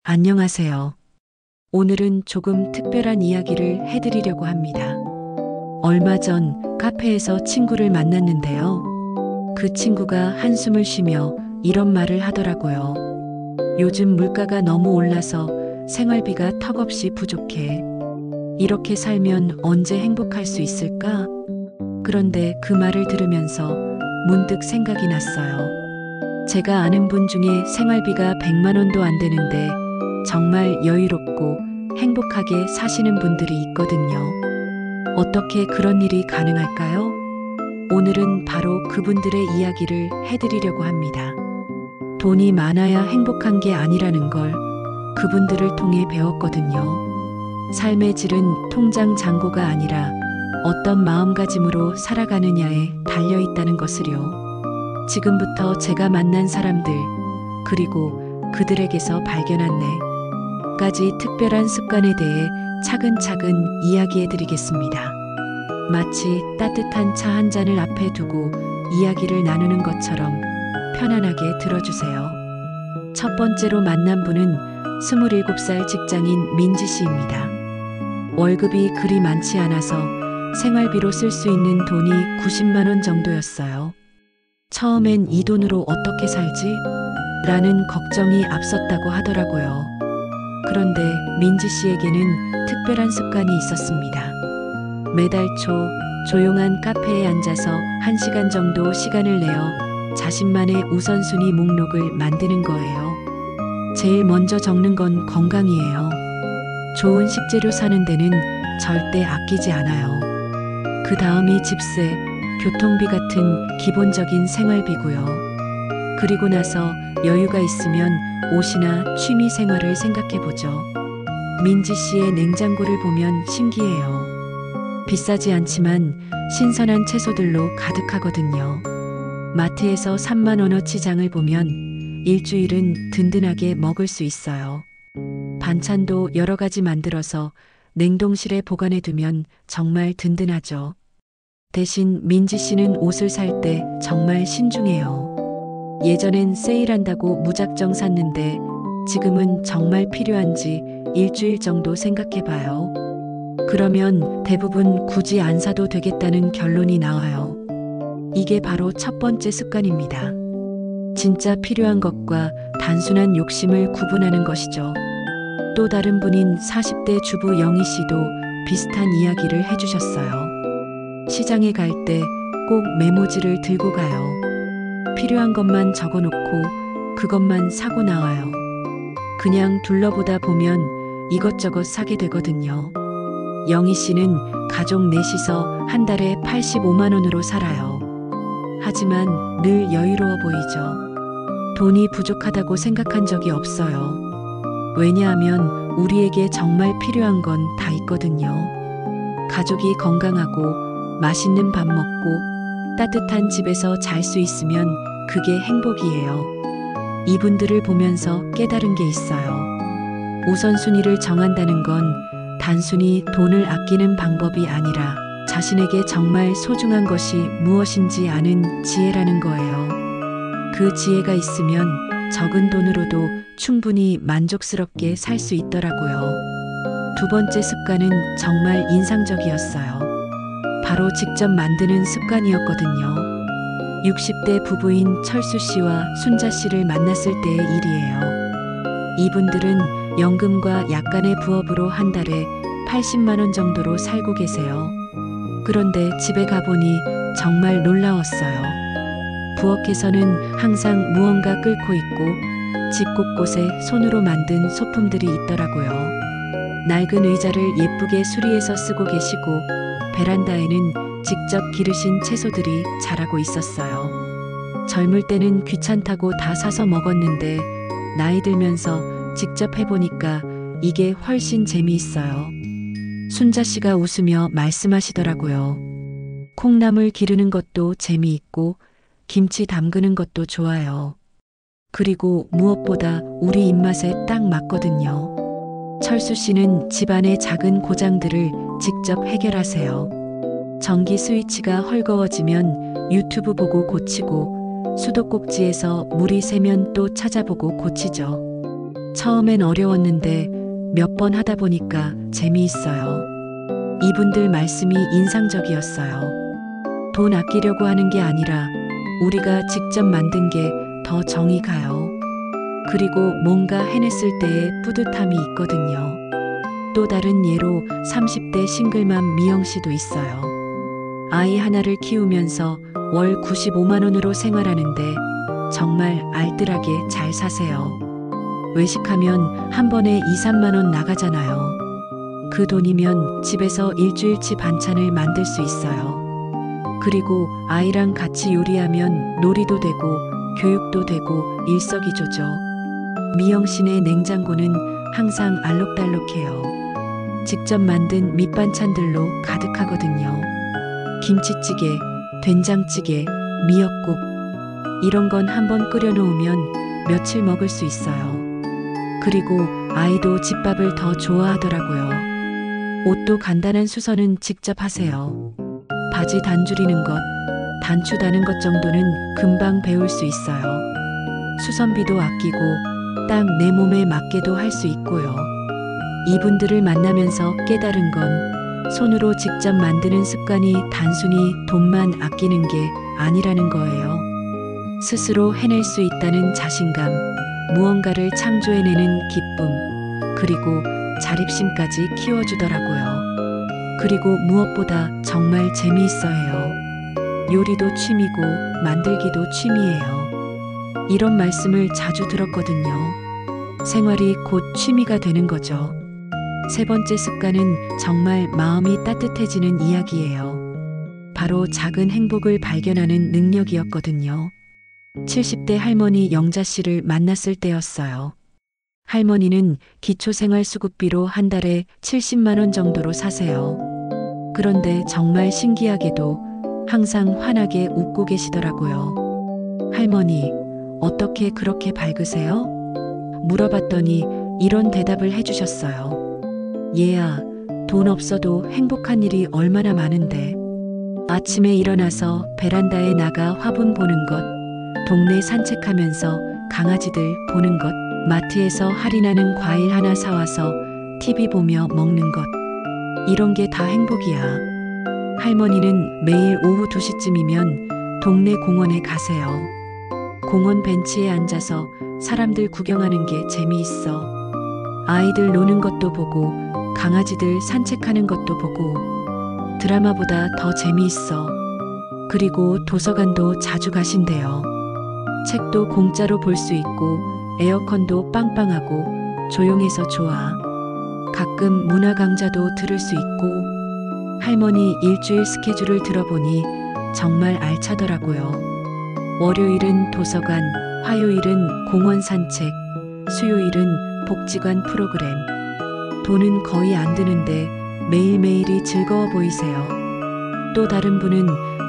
안녕하세요. 오늘은 조금 특별한 이야기를 해드리려고 합니다. 얼마 전 카페에서 친구를 만났는데요. 그 친구가 한숨을 쉬며 이런 말을 하더라고요. 요즘 물가가 너무 올라서 생활비가 턱없이 부족해. 이렇게 살면 언제 행복할 수 있을까? 그런데 그 말을 들으면서 문득 생각이 났어요. 제가 아는 분 중에 생활비가 100만 원도 안 되는데 정말 여유롭고 행복하게 사시는 분들이 있거든요. 어떻게 그런 일이 가능할까요? 오늘은 바로 그분들의 이야기를 해드리려고 합니다. 돈이 많아야 행복한 게 아니라는 걸 그분들을 통해 배웠거든요. 삶의 질은 통장 잔고가 아니라 어떤 마음가짐으로 살아가느냐에 달려 있다는 것을요. 지금부터 제가 만난 사람들, 그리고 그들에게서 발견한 네 가지 특별한 습관에 대해 차근차근 이야기해 드리겠습니다. 마치 따뜻한 차 한 잔을 앞에 두고 이야기를 나누는 것처럼 편안하게 들어주세요. 첫 번째로 만난 분은 27살 직장인 민지 씨입니다. 월급이 그리 많지 않아서 생활비로 쓸 수 있는 돈이 90만 원 정도였어요. 처음엔 이 돈으로 어떻게 살지? 라는 걱정이 앞섰다고 하더라고요. 그런데 민지 씨에게는 특별한 습관이 있었습니다. 매달 초 조용한 카페에 앉아서 1시간 정도 시간을 내어 자신만의 우선순위 목록을 만드는 거예요. 제일 먼저 적는 건 건강이에요. 좋은 식재료 사는 데는 절대 아끼지 않아요. 그 다음이 집세, 교통비 같은 기본적인 생활비고요. 그리고 나서 여유가 있으면 옷이나 취미 생활을 생각해보죠. 민지 씨의 냉장고를 보면 신기해요. 비싸지 않지만 신선한 채소들로 가득하거든요. 마트에서 3만 원어치 장을 보면 일주일은 든든하게 먹을 수 있어요. 반찬도 여러 가지 만들어서 냉동실에 보관해두면 정말 든든하죠. 대신 민지 씨는 옷을 살 때 정말 신중해요. 예전엔 세일한다고 무작정 샀는데 지금은 정말 필요한지 일주일 정도 생각해봐요. 그러면 대부분 굳이 안 사도 되겠다는 결론이 나와요. 이게 바로 첫 번째 습관입니다. 진짜 필요한 것과 단순한 욕심을 구분하는 것이죠. 또 다른 분인 40대 주부 영희 씨도 비슷한 이야기를 해주셨어요. 시장에 갈 때 꼭 메모지를 들고 가요. 필요한 것만 적어놓고 그것만 사고 나와요. 그냥 둘러보다 보면 이것저것 사게 되거든요. 영희 씨는 가족 넷이서 한 달에 85만 원으로 살아요. 하지만 늘 여유로워 보이죠. 돈이 부족하다고 생각한 적이 없어요. 왜냐하면 우리에게 정말 필요한 건 다 있거든요. 가족이 건강하고 맛있는 밥 먹고 따뜻한 집에서 잘 수 있으면 그게 행복이에요. 이분들을 보면서 깨달은 게 있어요. 우선순위를 정한다는 건 단순히 돈을 아끼는 방법이 아니라 자신에게 정말 소중한 것이 무엇인지 아는 지혜라는 거예요. 그 지혜가 있으면 적은 돈으로도 충분히 만족스럽게 살 수 있더라고요. 두 번째 습관은 정말 인상적이었어요. 바로 직접 만드는 습관이었거든요. 60대 부부인 철수 씨와 순자 씨를 만났을 때의 일이에요. 이분들은 연금과 약간의 부업으로 한 달에 80만 원 정도로 살고 계세요. 그런데 집에 가보니 정말 놀라웠어요. 부엌에서는 항상 무언가 끓고 있고 집 곳곳에 손으로 만든 소품들이 있더라고요. 낡은 의자를 예쁘게 수리해서 쓰고 계시고 베란다에는 직접 기르신 채소들이 자라고 있었어요. 젊을 때는 귀찮다고 다 사서 먹었는데 나이 들면서 직접 해보니까 이게 훨씬 재미있어요. 순자 씨가 웃으며 말씀하시더라고요. 콩나물 기르는 것도 재미있고 김치 담그는 것도 좋아요. 그리고 무엇보다 우리 입맛에 딱 맞거든요. 철수 씨는 집안의 작은 고장들을 직접 해결하세요. 전기 스위치가 헐거워지면 유튜브 보고 고치고 수도꼭지에서 물이 새면 또 찾아보고 고치죠. 처음엔 어려웠는데 몇 번 하다 보니까 재미있어요. 이분들 말씀이 인상적이었어요. 돈 아끼려고 하는 게 아니라 우리가 직접 만든 게 더 정이 가요. 그리고 뭔가 해냈을 때의 뿌듯함이 있거든요. 또 다른 예로 30대 싱글맘 미영 씨도 있어요. 아이 하나를 키우면서 월 95만 원으로 생활하는데 정말 알뜰하게 잘 사세요. 외식하면 한 번에 2, 3만 원 나가잖아요. 그 돈이면 집에서 일주일치 반찬을 만들 수 있어요. 그리고 아이랑 같이 요리하면 놀이도 되고 교육도 되고 일석이조죠. 미영 씨네 냉장고는 항상 알록달록해요. 직접 만든 밑반찬들로 가득하거든요. 김치찌개, 된장찌개, 미역국 이런 건 한번 끓여놓으면 며칠 먹을 수 있어요. 그리고 아이도 집밥을 더 좋아하더라고요. 옷도 간단한 수선은 직접 하세요. 바지 단줄이는 것, 단추 다는 것 정도는 금방 배울 수 있어요. 수선비도 아끼고 딱 내 몸에 맞게도 할 수 있고요. 이분들을 만나면서 깨달은 건 손으로 직접 만드는 습관이 단순히 돈만 아끼는 게 아니라는 거예요. 스스로 해낼 수 있다는 자신감, 무언가를 창조해내는 기쁨, 그리고 자립심까지 키워주더라고요. 그리고 무엇보다 정말 재미있어 해요. 요리도 취미고 만들기도 취미예요. 이런 말씀을 자주 들었거든요. 생활이 곧 취미가 되는 거죠. 세 번째 습관은 정말 마음이 따뜻해지는 이야기예요. 바로 작은 행복을 발견하는 능력이었거든요. 70대 할머니 영자 씨를 만났을 때였어요. 할머니는 기초생활수급비로 한 달에 70만 원 정도로 사세요. 그런데 정말 신기하게도 항상 환하게 웃고 계시더라고요. 할머니, 어떻게 그렇게 밝으세요? 물어봤더니 이런 대답을 해주셨어요. 얘야, 돈 없어도 행복한 일이 얼마나 많은데. 아침에 일어나서 베란다에 나가 화분 보는 것, 동네 산책하면서 강아지들 보는 것, 마트에서 할인하는 과일 하나 사와서 TV 보며 먹는 것. 이런 게 다 행복이야. 할머니는 매일 오후 2시쯤이면 동네 공원에 가세요. 공원 벤치에 앉아서 사람들 구경하는 게 재미있어. 아이들 노는 것도 보고 강아지들 산책하는 것도 보고 드라마보다 더 재미있어. 그리고 도서관도 자주 가신대요. 책도 공짜로 볼 수 있고 에어컨도 빵빵하고 조용해서 좋아. 가끔 문화 강좌도 들을 수 있고. 할머니 일주일 스케줄을 들어보니 정말 알차더라고요. 월요일은 도서관, 화요일은 공원 산책, 수요일은 복지관 프로그램. 돈은 거의 안 드는데 매일매일이 즐거워 보이세요. 또 다른 분은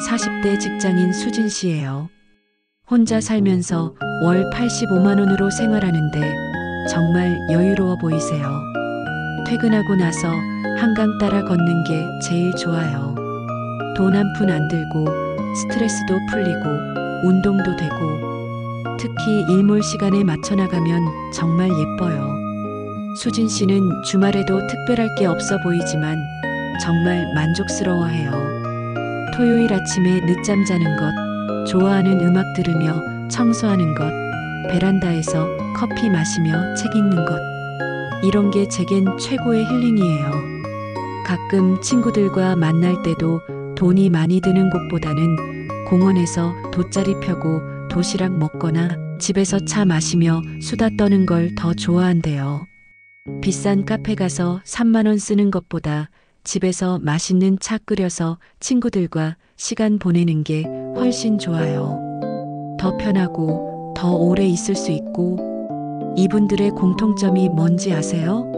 40대 직장인 수진 씨예요. 혼자 살면서 월 85만 원으로 생활하는데 정말 여유로워 보이세요. 퇴근하고 나서 한강 따라 걷는 게 제일 좋아요. 돈 한 푼 안 들고 스트레스도 풀리고 운동도 되고 특히 일몰 시간에 맞춰 나가면 정말 예뻐요. 수진 씨는 주말에도 특별할 게 없어 보이지만 정말 만족스러워해요. 토요일 아침에 늦잠 자는 것, 좋아하는 음악 들으며 청소하는 것, 베란다에서 커피 마시며 책 읽는 것. 이런 게 제겐 최고의 힐링이에요. 가끔 친구들과 만날 때도 돈이 많이 드는 곳보다는 공원에서 돗자리 펴고 도시락 먹거나 집에서 차 마시며 수다 떠는 걸 더 좋아한대요. 비싼 카페 가서 3만 원 쓰는 것보다 집에서 맛있는 차 끓여서 친구들과 시간 보내는 게 훨씬 좋아요. 더 편하고 더 오래 있을 수 있고. 이분들의 공통점이 뭔지 아세요?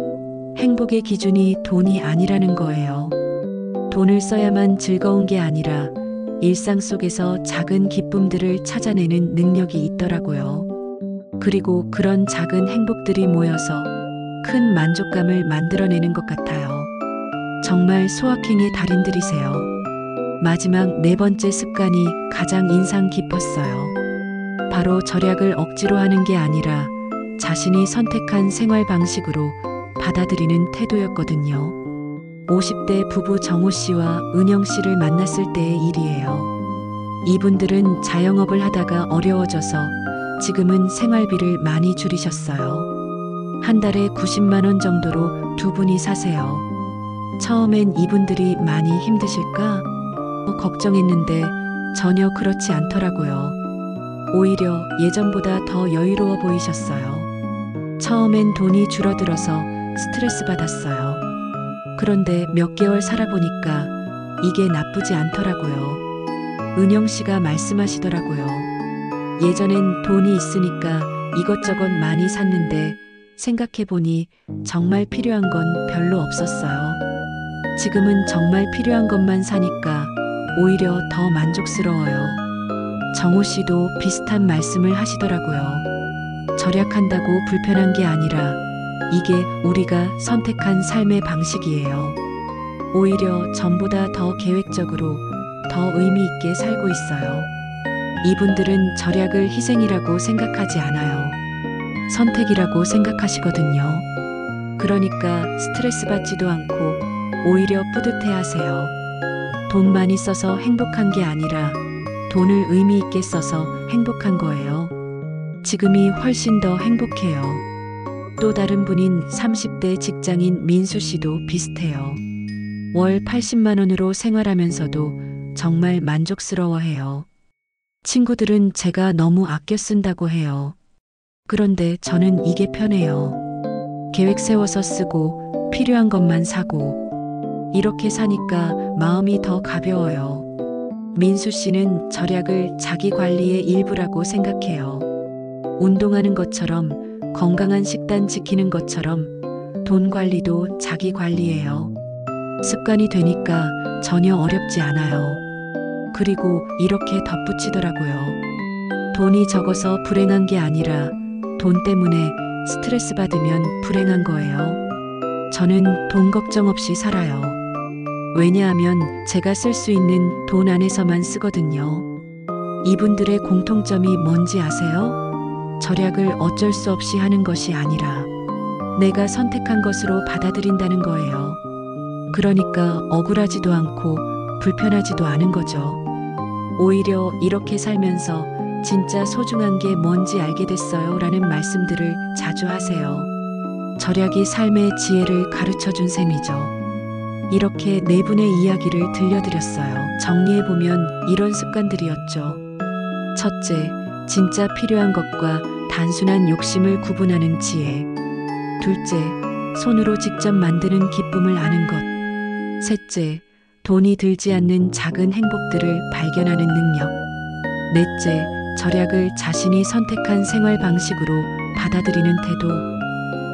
행복의 기준이 돈이 아니라는 거예요. 돈을 써야만 즐거운 게 아니라 일상 속에서 작은 기쁨들을 찾아내는 능력이 있더라고요. 그리고 그런 작은 행복들이 모여서 큰 만족감을 만들어내는 것 같아요. 정말 소확행의 달인들이세요. 마지막 네 번째 습관이 가장 인상 깊었어요. 바로 절약을 억지로 하는 게 아니라 자신이 선택한 생활 방식으로 받아들이는 태도였거든요. 50대 부부 정호 씨와 은영 씨를 만났을 때의 일이에요. 이분들은 자영업을 하다가 어려워져서 지금은 생활비를 많이 줄이셨어요. 한 달에 90만 원 정도로 두 분이 사세요. 처음엔 이분들이 많이 힘드실까 걱정했는데 전혀 그렇지 않더라고요. 오히려 예전보다 더 여유로워 보이셨어요. 처음엔 돈이 줄어들어서 스트레스 받았어요. 그런데 몇 개월 살아보니까 이게 나쁘지 않더라고요. 은영 씨가 말씀하시더라고요. 예전엔 돈이 있으니까 이것저것 많이 샀는데 생각해보니 정말 필요한 건 별로 없었어요. 지금은 정말 필요한 것만 사니까 오히려 더 만족스러워요. 정호 씨도 비슷한 말씀을 하시더라고요. 절약한다고 불편한 게 아니라 이게 우리가 선택한 삶의 방식이에요. 오히려 전보다 더 계획적으로 더 의미 있게 살고 있어요. 이분들은 절약을 희생이라고 생각하지 않아요. 선택이라고 생각하시거든요. 그러니까 스트레스 받지도 않고 오히려 뿌듯해 하세요. 돈 많이 써서 행복한 게 아니라 돈을 의미 있게 써서 행복한 거예요. 지금이 훨씬 더 행복해요. 또 다른 분인 30대 직장인 민수 씨도 비슷해요. 월 80만 원으로 생활하면서도 정말 만족스러워해요. 친구들은 제가 너무 아껴 쓴다고 해요. 그런데 저는 이게 편해요. 계획 세워서 쓰고 필요한 것만 사고 이렇게 사니까 마음이 더 가벼워요. 민수 씨는 절약을 자기 관리의 일부라고 생각해요. 운동하는 것처럼 건강한 식단 지키는 것처럼 돈 관리도 자기 관리예요. 습관이 되니까 전혀 어렵지 않아요. 그리고 이렇게 덧붙이더라고요. 돈이 적어서 불행한 게 아니라 돈 때문에 스트레스 받으면 불행한 거예요. 저는 돈 걱정 없이 살아요. 왜냐하면 제가 쓸 수 있는 돈 안에서만 쓰거든요. 이분들의 공통점이 뭔지 아세요? 절약을 어쩔 수 없이 하는 것이 아니라 내가 선택한 것으로 받아들인다는 거예요. 그러니까 억울하지도 않고 불편하지도 않은 거죠. 오히려 이렇게 살면서 진짜 소중한 게 뭔지 알게 됐어요 라는 말씀들을 자주 하세요. 절약이 삶의 지혜를 가르쳐 준 셈이죠. 이렇게 네 분의 이야기를 들려드렸어요. 정리해보면 이런 습관들이었죠. 첫째, 진짜 필요한 것과 단순한 욕심을 구분하는 지혜. 둘째, 손으로 직접 만드는 기쁨을 아는 것. 셋째, 돈이 들지 않는 작은 행복들을 발견하는 능력. 넷째, 절약을 자신이 선택한 생활 방식으로 받아들이는 태도.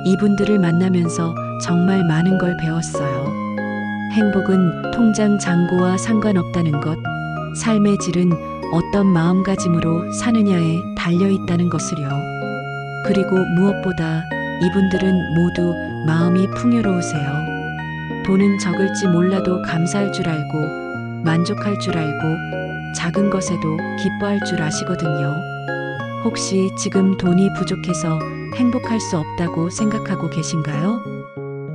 이분들을 만나면서 정말 많은 걸 배웠어요. 행복은 통장 잔고와 상관없다는 것, 삶의 질은 어떤 마음가짐으로 사느냐에 달려 있다는 것을요. 그리고 무엇보다 이분들은 모두 마음이 풍요로우세요. 돈은 적을지 몰라도 감사할 줄 알고, 만족할 줄 알고, 작은 것에도 기뻐할 줄 아시거든요. 혹시 지금 돈이 부족해서 행복할 수 없다고 생각하고 계신가요?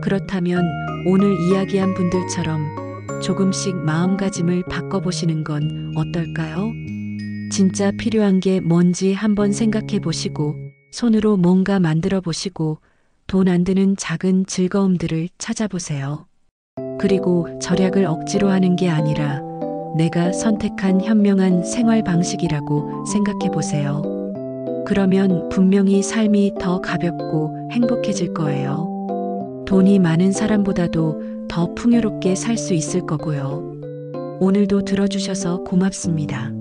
그렇다면 오늘 이야기한 분들처럼 조금씩 마음가짐을 바꿔보시는 건 어떨까요? 진짜 필요한 게 뭔지 한번 생각해 보시고 손으로 뭔가 만들어 보시고 돈 안 드는 작은 즐거움들을 찾아보세요. 그리고 절약을 억지로 하는 게 아니라 내가 선택한 현명한 생활 방식이라고 생각해 보세요. 그러면 분명히 삶이 더 가볍고 행복해질 거예요. 돈이 많은 사람보다도 더 풍요롭게 살 수 있을 거고요. 오늘도 들어주셔서 고맙습니다.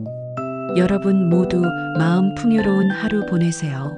여러분 모두 마음 풍요로운 하루 보내세요.